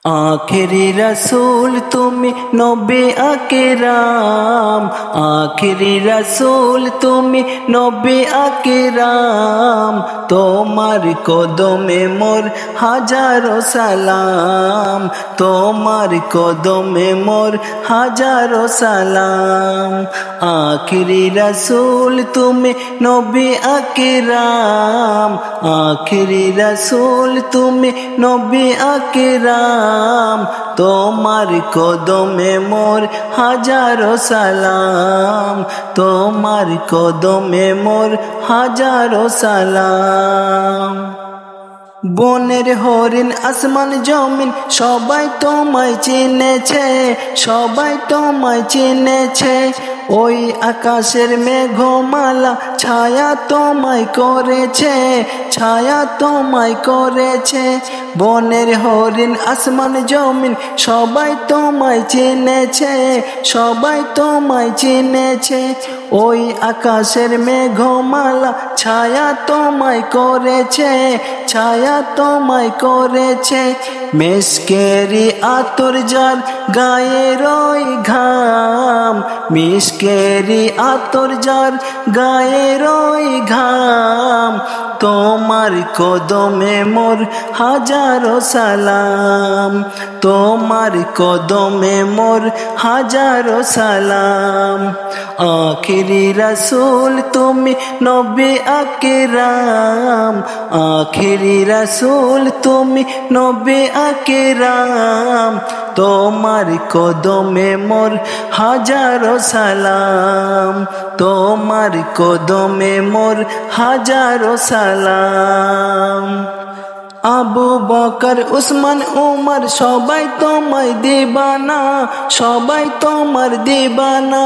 आखिरी रसूल तुम नबी अकराम, आखिरी रसूल तुम नबी अकराम, तोमार कदमे मोर हाजारो सालाम, तोमार कदमे मोर हाजारो सालाम। आखिरी रसूल तुम नबी अकराम, आखिरी रसूल तुम नबी अकराम, तोमार कदमे मोर हाजारो सालाम, तोमार कदमे मोर हाजारो सालाम। বনের হরিণ আসমান জমিন সবাই তোমায় চিনেছে, সবাই তোমায় চিনেছে। ওই আকাশের মেঘমালা ছায়া তোমায় করেছে, ছায়া তোমায় করেছে। বনের হরিণ আসমান জমিন সবাই তোমায় চিনেছে, সবাই তোমায় চিনেছে। ওই আকাশের মেঘমালা ছায়া তোমায় করেছে, ছায়া তোমায় করেছে। মিশকেরি আতর যার গায়ের ওই ঘাম, মিশকেরি আতর যার গায়ের ওই ঘাম, তোমার কদমে মোর হাজারো সালাম, তোমার কদমে মোর হাজারো সালাম। আখিরি রসুল তুমি নবী আকরাম, আখিরি রসুল তুমি নবী আকরাম, তোমার কদমে মোর হাজারো সালাম, তোমার কদমে মোর হাজারো সালাম। আবু বকর উসমান উমর সবাই তোমায় দিবানা, সবাই তোমার দিবানা।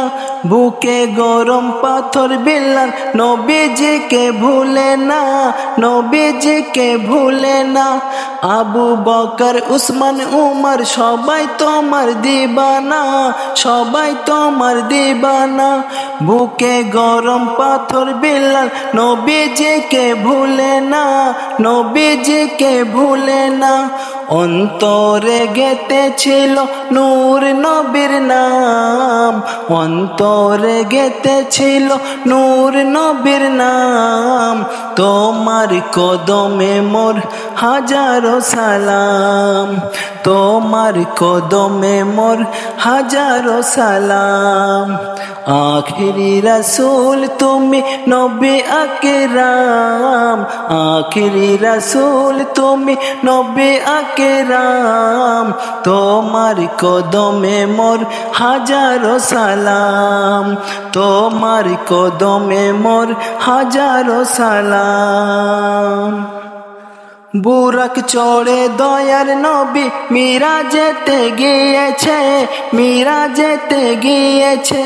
বুকে গরম পাথর বিলাল নবীজিকে ভুলে না, নবীজিকে ভুলে না। আবু বকর উসমান উমর সবাই তোমার দিবানা, সবাই তোমার দিবানা। বুকে গরম পাথর বিলাল নবীজিকে ভুলে না, নবীজিকে ভুলে না। অন্তরে গেঁথেছিল নূর নবীর নাম, অন্তরে গেঁথেছিল নূর নবীর নাম, তোমার কদমে মোর হাজারো সালাম, তোমার কদমে মোর হাজারো সালাম। আখিরি রসুল তুমি নবী আকরাম, আখিরি রসুল তুমি নবী আকরাম, তোমার কদমে মোর হাজারো সালাম, তোমার কদমে মোর হাজারো সালাম। বুরাক চড়ে দয়ার নবী মিরাজেতে গিয়েছে, মিরাজেতে গিয়েছে।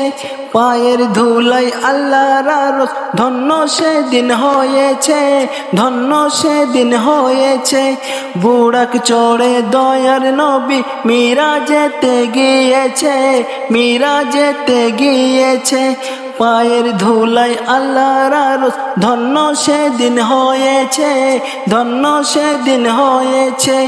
পায়ের ধুলাই আল্লাহর আরশ ধন্য সেদিন হয়েছে, ধন্য সেদিন হয়েছে। বুরাক চড়ে দয়ার নবী মিরাজেতে গিয়েছে, মিরাজেতে গিয়েছে। পায়ের ধুলাই আল্লাহর আরশ ধন্য সেদিন হয়েছে, ধন্য সেদিন হয়েছে।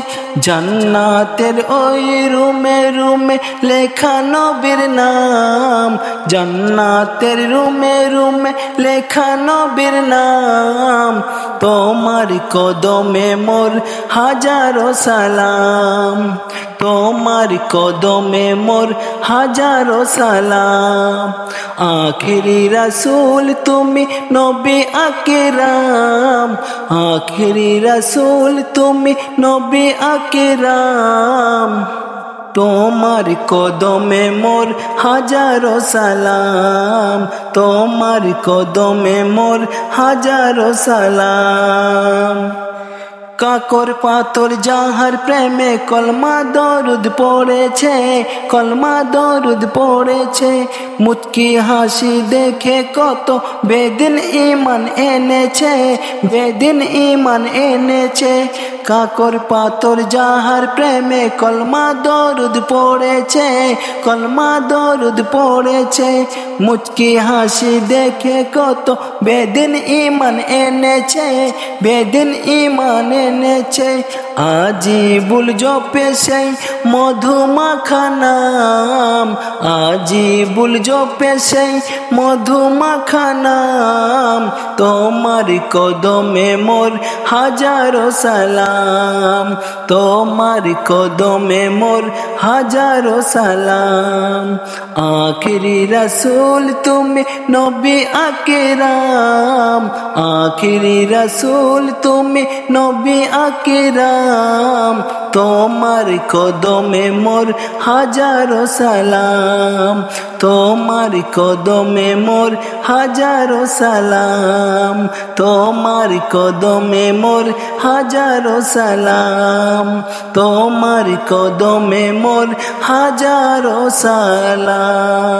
জান্নাতের ওই রুমে রুমে লেখা নবীর নাম, জান্নাতের রুমে রুমে লেখা নবীর নাম, তোমার কদমে মোর হাজারো সালাম, তোমার কদমে মোর হাজারো সালাম। আখিরি রসুল তুমি নবী আকরাম, আখিরি রসুল তুমি নবী আকরাম, তোমার কদমে মোর হাজারো সালাম, তোমার কদমে মোর হাজারো সালাম। কাকর পাথর যাহার প্রেমে কলমা দরুদ পড়েছে, কলমা দরুদ পড়েছে। মুচকি হাসি দেখে কত বেদিন ঈমান এনেছে, বেদিন ঈমান এনেছে। কাকর পাথর যাহার প্রেমে কলমা দরুদ পড়েছে, কলমা দরুদ পড়েছে। মুচকি হাসি দেখে কত বেদিন ঈমান এনেছে, বেদিন ঈমান এনেছে আজিবুল জপে সেই মধুমাখা নাম, আজিবুল জপে সেই মধুমাখা নাম। তোমার কদমে মোর হাজারো সালাম, তোমার কদমে মোর হাজারো সালাম। আখিরি রাসূল তুমি নবী আকরাম, আখিরি রাসূল তুমি নবী আকরাম। তোমার কদমে মোর হাজারো সালাম, তোমার কদমে মোর হাজারো সালাম, তোমার কদমে মোর হাজারো সালাম, তোমার কদমে মোর হাজারো সালাম।